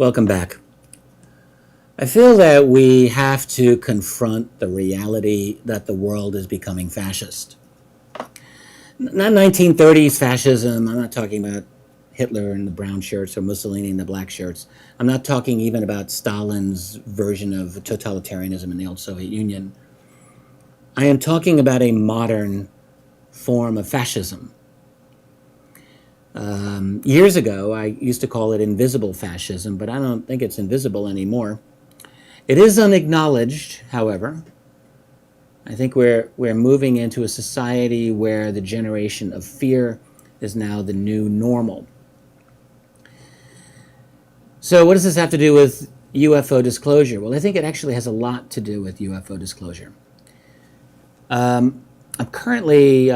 Welcome back. I feel that we have to confront the reality that the world is becoming fascist. Not 1930s fascism. I'm not talking about Hitler in the brown shirts or Mussolini in the black shirts. I'm not talking even about Stalin's version of totalitarianism in the old Soviet Union. I am talking about a modern form of fascism. Years ago, I used to call it invisible fascism, but I don't think it's invisible anymore. It is unacknowledged, however. I think we're moving into a society where the generation of fear is now the new normal. So what does this have to do with UFO disclosure? Well, I think it actually has a lot to do with UFO disclosure. I'm currently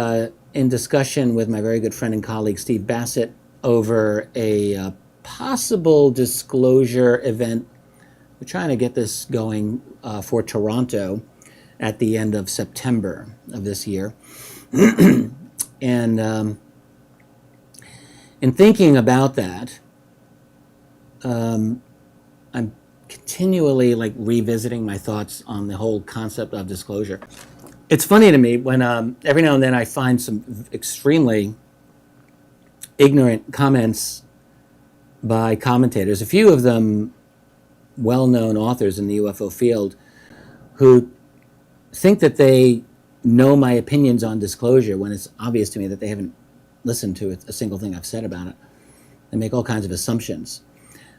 in discussion with my very good friend and colleague Steve Bassett over a possible disclosure event. We're trying to get this going for Toronto at the end of September of this year. And in thinking about that, I'm continually revisiting my thoughts on the whole concept of disclosure. It's funny to me when every now and then I find some extremely ignorant comments by commentators, a few of them well-known authors in the UFO field, who think that they know my opinions on disclosure when it's obvious to me that they haven't listened to a single thing I've said about it. They make all kinds of assumptions.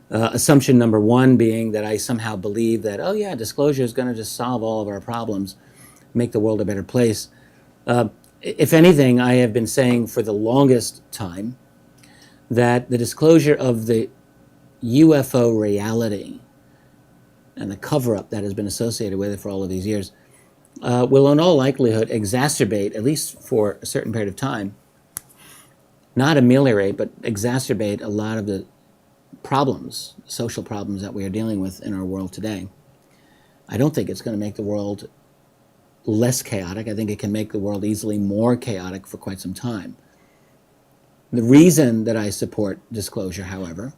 Assumption number one being that I somehow believe that, oh yeah, disclosure is going to just solve all of our problems, make the world a better place. If anything, I have been saying for the longest time that the disclosure of the UFO reality and the cover-up that has been associated with it for all of these years will in all likelihood exacerbate, at least for a certain period of time, not ameliorate, but exacerbate a lot of the problems, social problems that we are dealing with in our world today. I don't think it's going to make the world less chaotic. I think it can make the world easily more chaotic for quite some time. The reason that I support disclosure, however,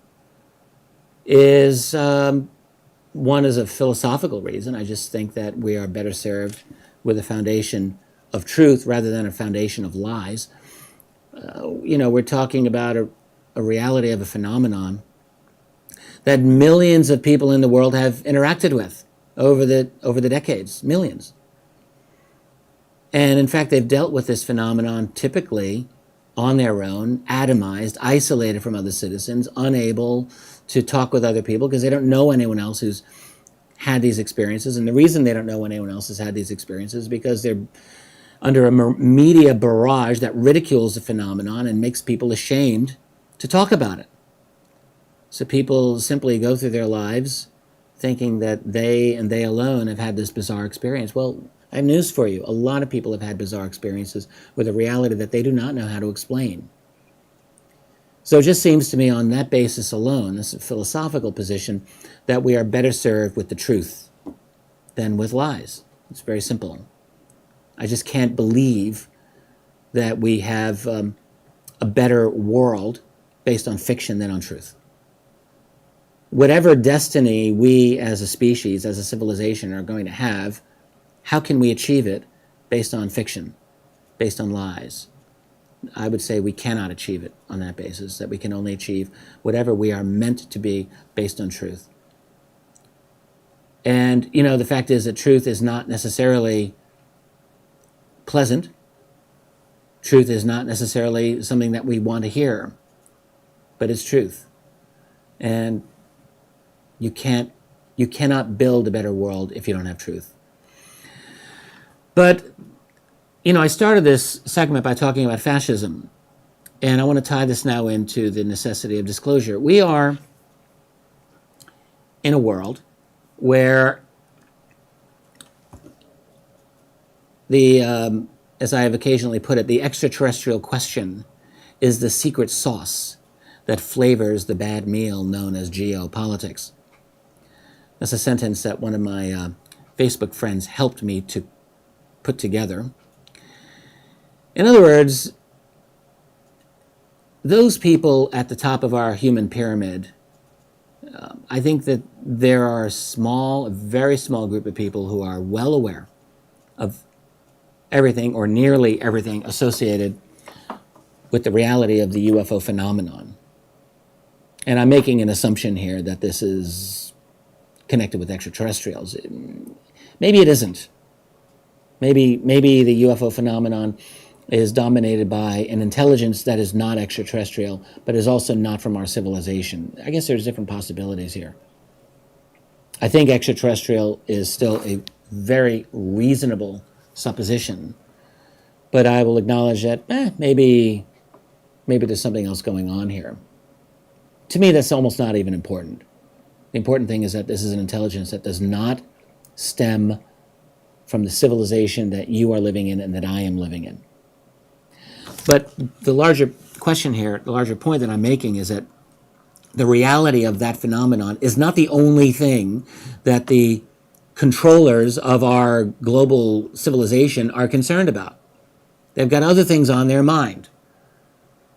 is one is a philosophical reason. I just think that we are better served with a foundation of truth rather than a foundation of lies. We're talking about a reality of a phenomenon that millions of people in the world have interacted with over the decades, millions. And in fact, they've dealt with this phenomenon typically on their own, atomized, isolated from other citizens, unable to talk with other people because they don't know anyone else who's had these experiences. And the reason they don't know anyone else has had these experiences is because they're under a media barrage that ridicules the phenomenon and makes people ashamed to talk about it. So people simply go through their lives thinking that they and they alone have had this bizarre experience. Well, I have news for you. A lot of people have had bizarre experiences with a reality that they do not know how to explain. So it just seems to me on that basis alone, this philosophical position, that we are better served with the truth than with lies. It's very simple. I just can't believe that we have a better world based on fiction than on truth. Whatever destiny we as a species, as a civilization are going to have, how can we achieve it based on fiction, based on lies? I would say we cannot achieve it on that basis, that we can only achieve whatever we are meant to be based on truth. And, the fact is that truth is not necessarily pleasant. Truth is not necessarily something that we want to hear, but it's truth. And you cannot build a better world if you don't have truth. But, I started this segment by talking about fascism, and I want to tie this now into the necessity of disclosure. We are in a world where as I have occasionally put it, the extraterrestrial question is the secret sauce that flavors the bad meal known as geopolitics. That's a sentence that one of my Facebook friends helped me to put together. In other words, those people at the top of our human pyramid I think that there are a very small group of people who are well aware of everything or nearly everything associated with the reality of the UFO phenomenon. And I'm making an assumption here that this is connected with extraterrestrials. Maybe it isn't. Maybe the UFO phenomenon is dominated by an intelligence that is not extraterrestrial, but is also not from our civilization. I guess there's different possibilities here. I think extraterrestrial is still a very reasonable supposition, but I will acknowledge that maybe there's something else going on here. To me, that's almost not even important. The important thing is that this is an intelligence that does not stem from the civilization that you are living in and that I am living in. But the larger question here, the larger point that I'm making is that the reality of that phenomenon is not the only thing that the controllers of our global civilization are concerned about. They've got other things on their mind.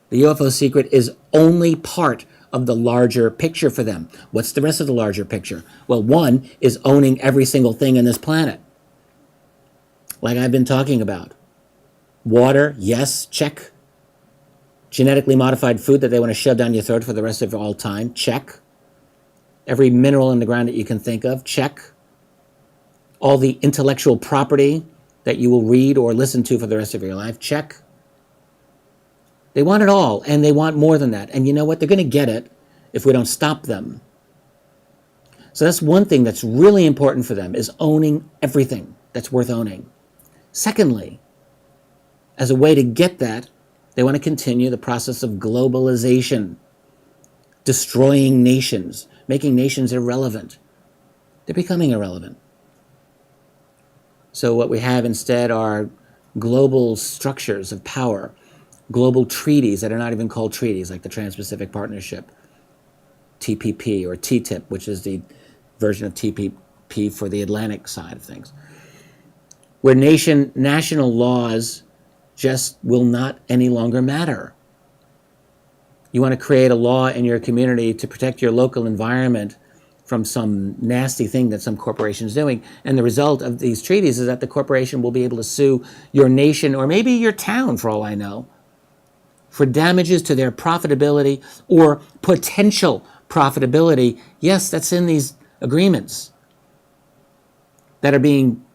The UFO secret is only part of the larger picture for them. What's the rest of the larger picture? Well, one is owning every single thing on this planet. Like I've been talking about. Water, yes, check. Genetically modified food that they want to shove down your throat for the rest of all time, check. Every mineral in the ground that you can think of, check. All the intellectual property that you will read or listen to for the rest of your life, check. They want it all, and they want more than that. And you know what? They're going to get it if we don't stop them. So that's one thing that's really important for them, is owning everything that's worth owning. Secondly, as a way to get that, they want to continue the process of globalization, destroying nations, making nations irrelevant. They're becoming irrelevant. So what we have instead are global structures of power, global treaties that are not even called treaties, like the Trans-Pacific Partnership, TPP, or TTIP, which is the version of TPP for the Atlantic side of things, where national laws just will not any longer matter. You want to create a law in your community to protect your local environment from some nasty thing that some corporation is doing, and the result of these treaties is that the corporation will be able to sue your nation, or maybe your town, for all I know, for damages to their profitability or potential profitability. Yes, that's in these agreements that are being,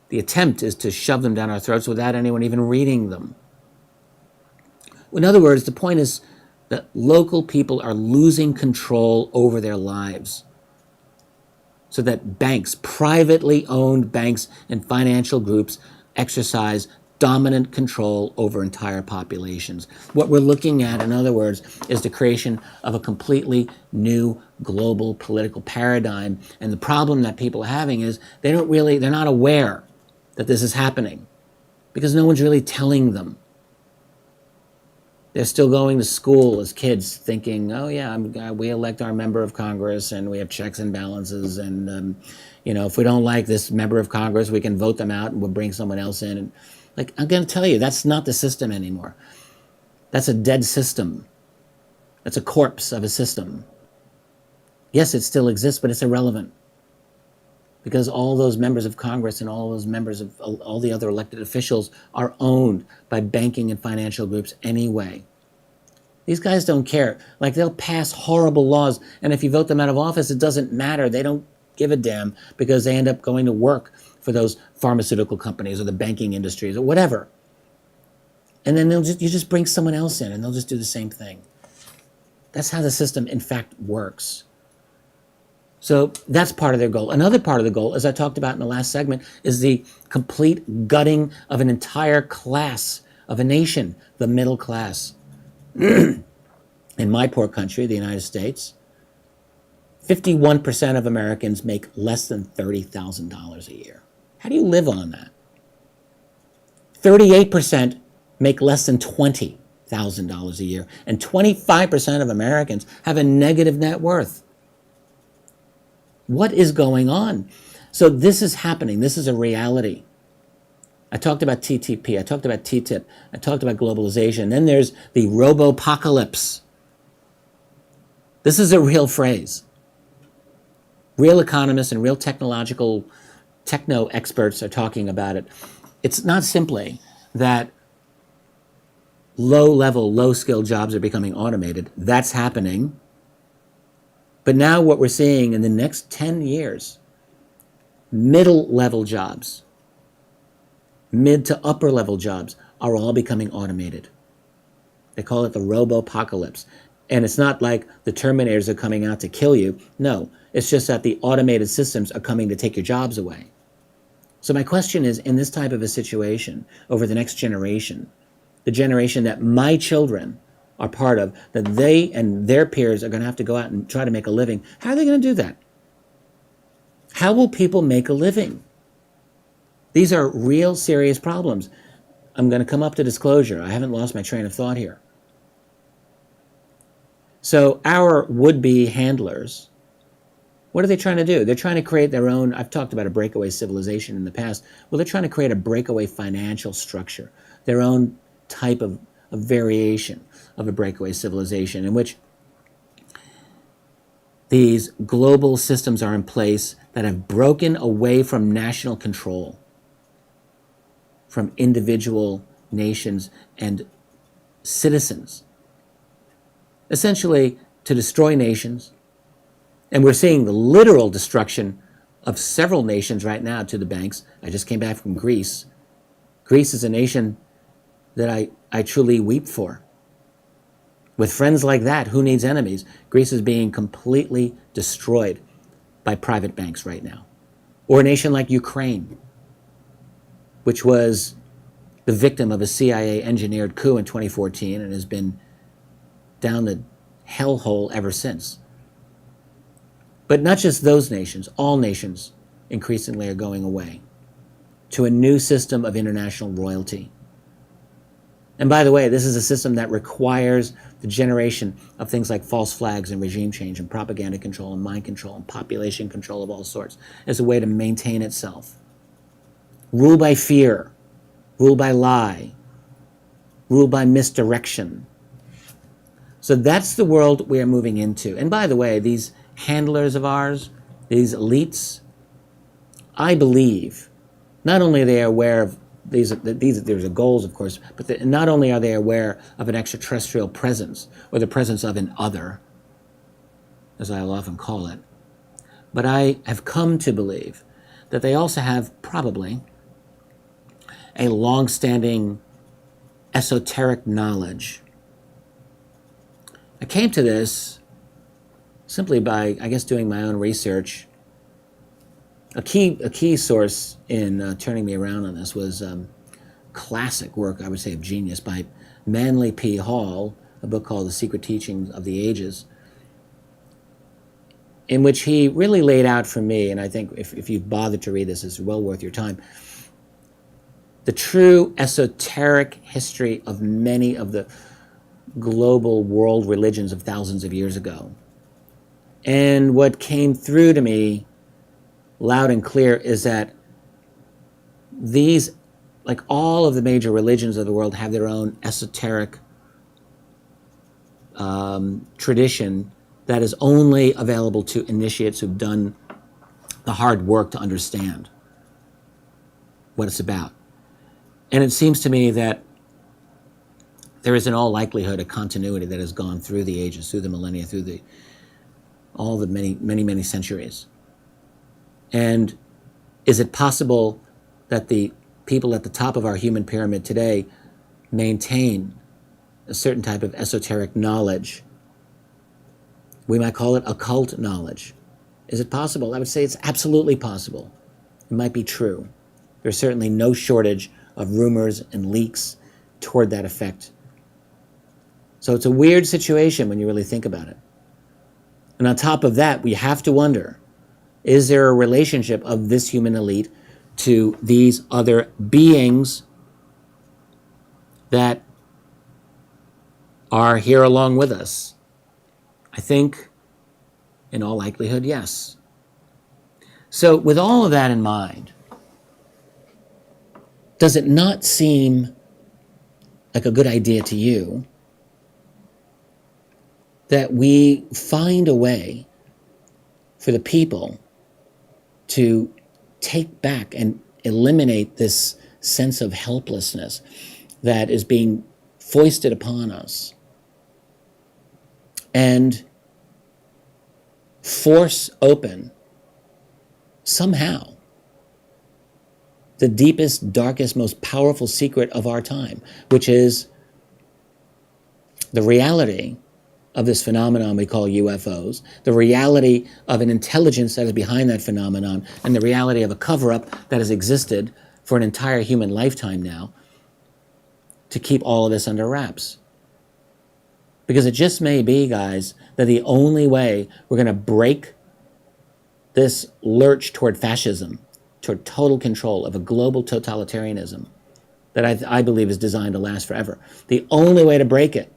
the attempt is to shove them down our throats without anyone even reading them. In other words, the point is that local people are losing control over their lives, so that banks, privately owned banks and financial groups, exercise dominant control over entire populations. What we're looking at, in other words, is the creation of a completely new global political paradigm. And the problem that people are having is they're not aware that this is happening, because no one's really telling them. They're still going to school as kids thinking, oh yeah, we elect our member of Congress and we have checks and balances, and if we don't like this member of Congress, we can vote them out and we'll bring someone else in. And like, I'm going to tell you, that's not the system anymore. That's a dead system. That's a corpse of a system. Yes, it still exists, but it's irrelevant, because all those members of Congress and all those members of all the other elected officials are owned by banking and financial groups anyway. These guys don't care. Like, they'll pass horrible laws, and if you vote them out of office, it doesn't matter. They don't give a damn, because they end up going to work for those pharmaceutical companies or the banking industries or whatever. And then you just bring someone else in and they'll just do the same thing. That's how the system, in fact, works. So that's part of their goal. Another part of the goal, as I talked about in the last segment, is the complete gutting of an entire class of a nation, the middle class. In my poor country, the United States, 51% of Americans make less than $30,000 a year. How do you live on that? 38% make less than $20,000 a year, and 25% of Americans have a negative net worth. What is going on? So this is happening. This is a reality. I talked about TTP. I talked about TTIP. I talked about globalization. Then there's the Robopocalypse. This is a real phrase. Real economists and real techno experts are talking about it. It's not simply that low-level, low-skilled jobs are becoming automated. That's happening. But now what we're seeing in the next 10 years, middle-level jobs, mid to upper-level jobs are all becoming automated. They call it the Robopocalypse. And it's not like the Terminators are coming out to kill you. No, it's just that the automated systems are coming to take your jobs away. So my question is, in this type of a situation, over the next generation, the generation that my children are part of, that they and their peers are going to have to go out and try to make a living, how are they going to do that? How will people make a living? These are real serious problems. I'm going to come up to disclosure. I haven't lost my train of thought here. So our would-be handlers, what are they trying to do? They're trying to create their own, I've talked about a breakaway civilization in the past. Well, they're trying to create a breakaway financial structure, their own type of variation of a breakaway civilization in which these global systems are in place that have broken away from national control, from individual nations and citizens, essentially to destroy nations. And we're seeing the literal destruction of several nations right now to the banks. I just came back from Greece. Greece is a nation that I truly weep for. With friends like that, who needs enemies? Greece is being completely destroyed by private banks right now. Or a nation like Ukraine, which was the victim of a CIA-engineered coup in 2014 and has been down the hellhole ever since. But not just those nations, all nations increasingly are going away to a new system of international royalty. And by the way, this is a system that requires the generation of things like false flags and regime change and propaganda control and mind control and population control of all sorts as a way to maintain itself. Rule by fear, rule by lie, rule by misdirection. So that's the world we are moving into. And by the way, these handlers of ours, these elites, I believe, not only are they aware of these there's goals, of course, but not only are they aware of an extraterrestrial presence or the presence of an other, as I'll often call it, but I have come to believe that they also have probably a long-standing esoteric knowledge. I came to this simply by, I guess, doing my own research. A key source in turning me around on this was classic work, I would say, of genius by Manly P. Hall, a book called The Secret Teachings of the Ages, in which he really laid out for me, and I think if you've bothered to read this, it's well worth your time, the true esoteric history of many of the global world religions of thousands of years ago. And what came through to me loud and clear is that these, like all of the major religions of the world, have their own esoteric tradition that is only available to initiates who've done the hard work to understand what it's about. And it seems to me that there is in all likelihood a continuity that has gone through the ages, through the millennia, through all the many centuries. And is it possible that the people at the top of our human pyramid today maintain a certain type of esoteric knowledge? We might call it occult knowledge. Is it possible? I would say it's absolutely possible. It might be true. There's certainly no shortage of rumors and leaks toward that effect. So it's a weird situation when you really think about it. And on top of that, we have to wonder, is there a relationship of this human elite to these other beings that are here along with us? I think, in all likelihood, yes. So with all of that in mind, does it not seem like a good idea to you that we find a way for the people to take back and eliminate this sense of helplessness that is being foisted upon us, and force open somehow the deepest, darkest, most powerful secret of our time, which is the reality of this phenomenon we call UFOs, the reality of an intelligence that is behind that phenomenon, and the reality of a cover-up that has existed for an entire human lifetime now to keep all of this under wraps. Because it just may be, guys, that the only way we're going to break this lurch toward fascism, toward total control of a global totalitarianism that I believe is designed to last forever, the only way to break it,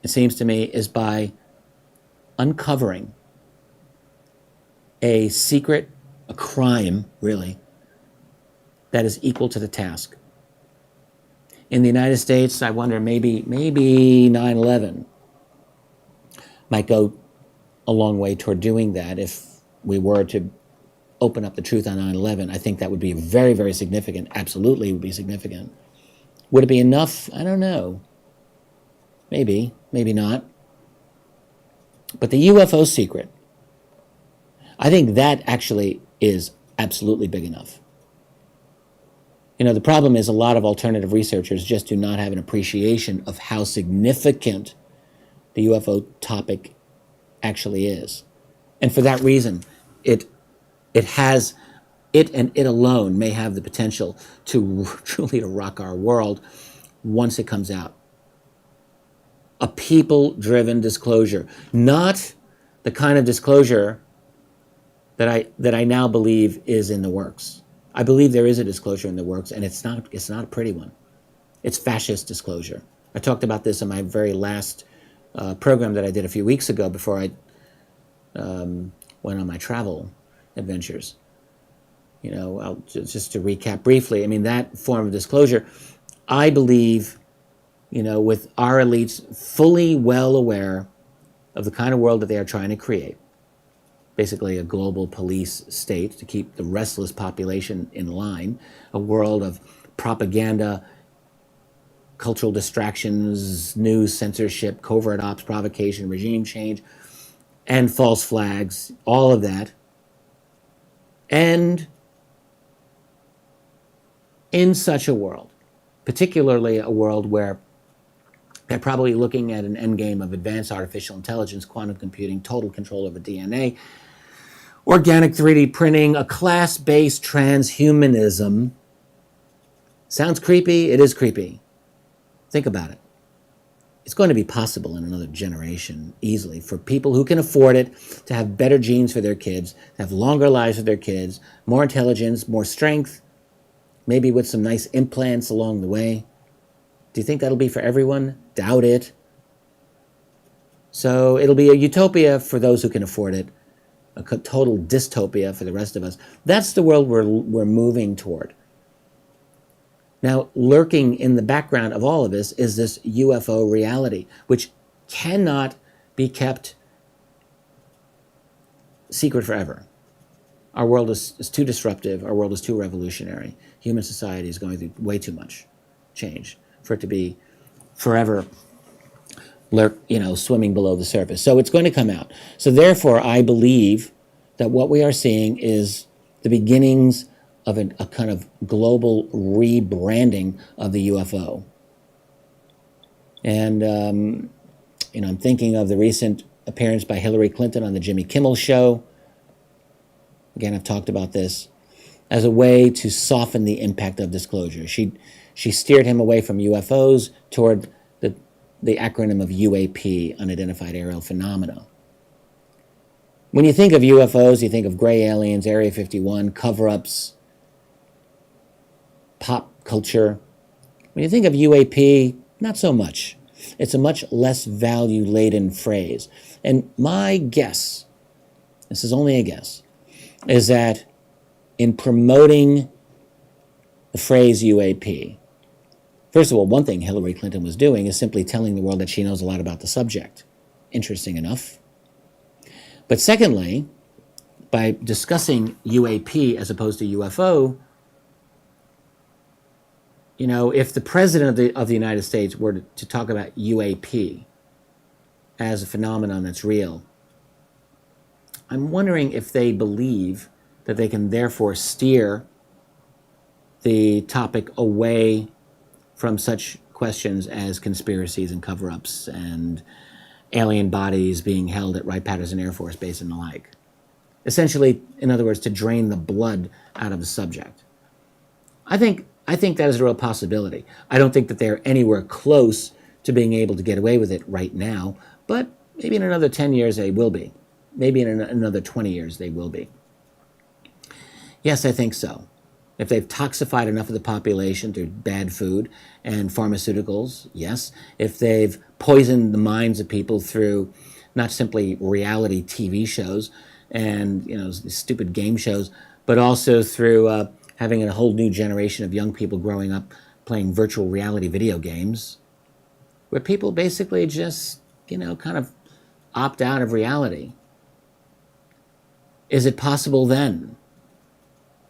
it seems to me, is by uncovering a secret, a crime, really, that is equal to the task. In the United States, I wonder, maybe 9/11 might go a long way toward doing that. If we were to open up the truth on 9/11, I think that would be very, very significant. Absolutely would be significant. Would it be enough? I don't know. Maybe, maybe not. But the UFO secret, I think that actually is absolutely big enough. You know, the problem is a lot of alternative researchers just do not have an appreciation of how significant the UFO topic actually is. And for that reason, it alone may have the potential to truly to rock our world once it comes out. A people-driven disclosure, not the kind of disclosure that I now believe is in the works. I believe there is a disclosure in the works, and it's not a pretty one. It's fascist disclosure. I talked about this in my very last program that I did a few weeks ago before I went on my travel adventures. You know, just to recap briefly, I mean, that form of disclosure, I believe, you know, with our elites fully well aware of the kind of world that they are trying to create, basically a global police state to keep the restless population in line, a world of propaganda, cultural distractions, news censorship, covert ops, provocation, regime change, and false flags, all of that. And in such a world, particularly a world where they're probably looking at an endgame of advanced artificial intelligence, quantum computing, total control over DNA, organic 3D printing, a class-based transhumanism. Sounds creepy? It is creepy. Think about it. It's going to be possible in another generation, easily, for people who can afford it to have better genes for their kids, to have longer lives for their kids, more intelligence, more strength, maybe with some nice implants along the way. Do you think that'll be for everyone? Doubt it. So it'll be a utopia for those who can afford it, a total dystopia for the rest of us. That's the world we're moving toward. Now, lurking in the background of all of this is this UFO reality, which cannot be kept secret forever. Our world is too disruptive. Our world is too revolutionary. Human society is going through way too much change for it to be forever swimming below the surface. So it's going to come out. So therefore, I believe that what we are seeing is the beginnings of a kind of global rebranding of the UFO. And, I'm thinking of the recent appearance by Hillary Clinton on the Jimmy Kimmel Show. Again, I've talked about this as a way to soften the impact of disclosure. She steered him away from UFOs toward the acronym of UAP, Unidentified Aerial Phenomena. When you think of UFOs, you think of gray aliens, Area 51, cover-ups, pop culture. When you think of UAP, not so much. It's a much less value-laden phrase. And my guess, this is only a guess, is that in promoting the phrase UAP, First of all, one thing Hillary Clinton was doing is simply telling the world that she knows a lot about the subject. Interesting enough. But secondly, by discussing UAP as opposed to UFO, you know, if the president of the United States were to talk about UAP as a phenomenon that's real, I'm wondering if they believe that they can therefore steer the topic away from such questions as conspiracies and cover-ups and alien bodies being held at Wright-Patterson Air Force Base and the like. Essentially, in other words, to drain the blood out of the subject. I think that is a real possibility. I don't think that they're anywhere close to being able to get away with it right now, but maybe in another 10 years they will be. Maybe in another 20 years they will be. Yes, I think so. If they've toxified enough of the population through bad food and pharmaceuticals, yes. If they've poisoned the minds of people through not simply reality TV shows and, you know, stupid game shows, but also through having a whole new generation of young people growing up playing virtual reality video games, where people basically just, you know, kind of opt out of reality. Is it possible then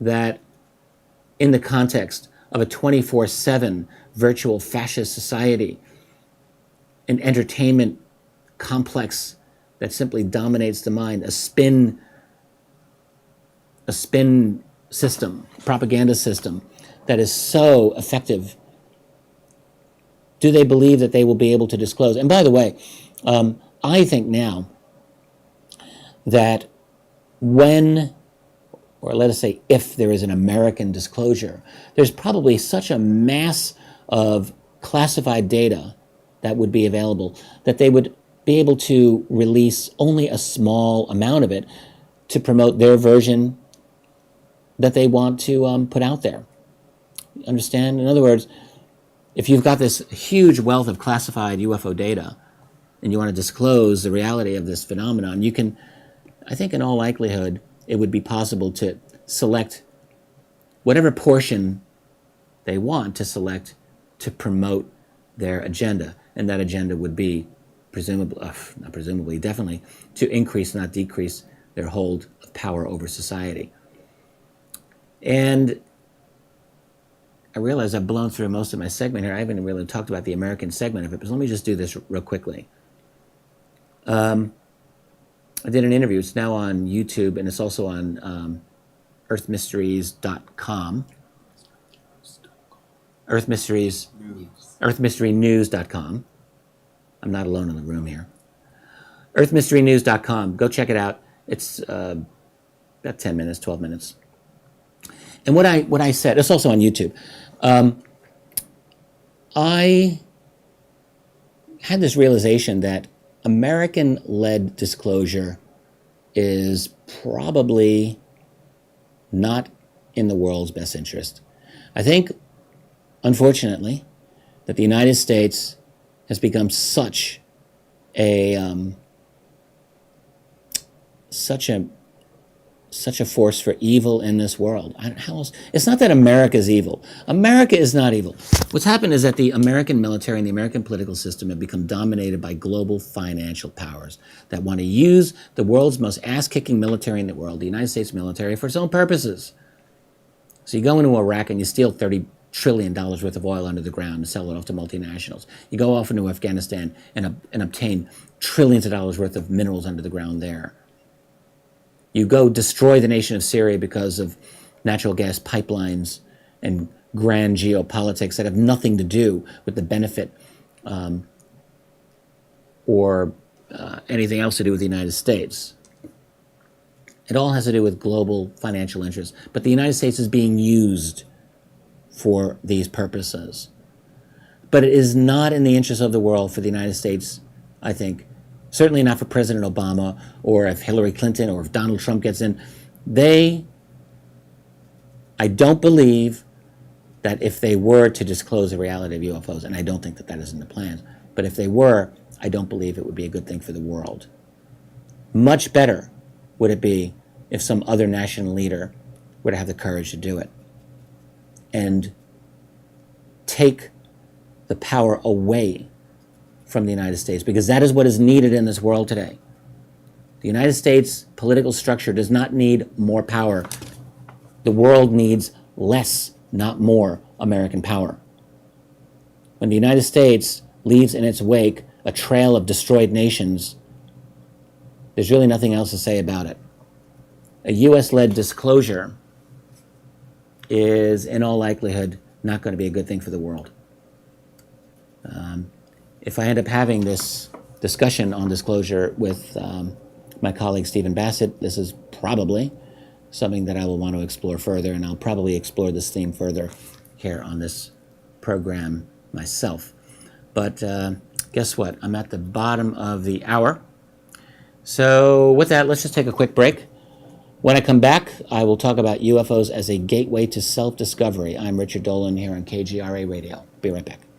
that in the context of a 24/7 virtual fascist society, an entertainment complex that simply dominates the mind, a spin system, propaganda system that is so effective, do they believe that they will be able to disclose? And by the way, I think now that when, or let us say if there is an American disclosure, there's probably such a mass of classified data that would be available that they would be able to release only a small amount of it to promote their version that they want to put out there. Understand? In other words, if you've got this huge wealth of classified UFO data and you want to disclose the reality of this phenomenon, you can, I think in all likelihood, it would be possible to select whatever portion they want to select to promote their agenda. And that agenda would be definitely to increase, not decrease, their hold of power over society. And I realize I've blown through most of my segment here. I haven't really talked about the American segment of it, but let me just do this real quickly. I did an interview. It's now on YouTube, and it's also on earthmysteries.com. earthmysterynews.com. I'm not alone in the room here. earthmysterynews.com. Go check it out. It's about 10 minutes, 12 minutes. And what I said, it's also on YouTube. I had this realization that American-led disclosure is probably not in the world's best interest. I think, unfortunately, that the United States has become such a force for evil in this world. How else? It's not that America is evil. America is not evil. What's happened is that the American military and the American political system have become dominated by global financial powers that want to use the world's most ass-kicking military in the world, the United States military, for its own purposes. So you go into Iraq and you steal $30 trillion worth of oil under the ground and sell it off to multinationals. You go off into Afghanistan and obtain trillions of dollars worth of minerals under the ground there. You go destroy the nation of Syria because of natural gas pipelines and grand geopolitics that have nothing to do with the benefit or anything else to do with the United States. It all has to do with global financial interests. But the United States is being used for these purposes. But it is not in the interest of the world for the United States, I think. Certainly not for President Obama, or if Hillary Clinton, or if Donald Trump gets in. I don't believe that if they were to disclose the reality of UFOs, and I don't think that that is in the plans, but if they were, I don't believe it would be a good thing for the world. Much better would it be if some other national leader were to have the courage to do it and take the power away from the United States, because that is what is needed in this world today. The United States political structure does not need more power. The world needs less, not more, American power. When the United States leaves in its wake a trail of destroyed nations, there's really nothing else to say about it. A US-led disclosure is, in all likelihood, not going to be a good thing for the world. If I end up having this discussion on disclosure with my colleague Stephen Bassett, this is probably something that I will want to explore further, and I'll probably explore this theme further here on this program myself. But guess what? I'm at the bottom of the hour. So with that, let's just take a quick break. When I come back, I will talk about UFOs as a gateway to self-discovery. I'm Richard Dolan here on KGRA Radio. Be right back.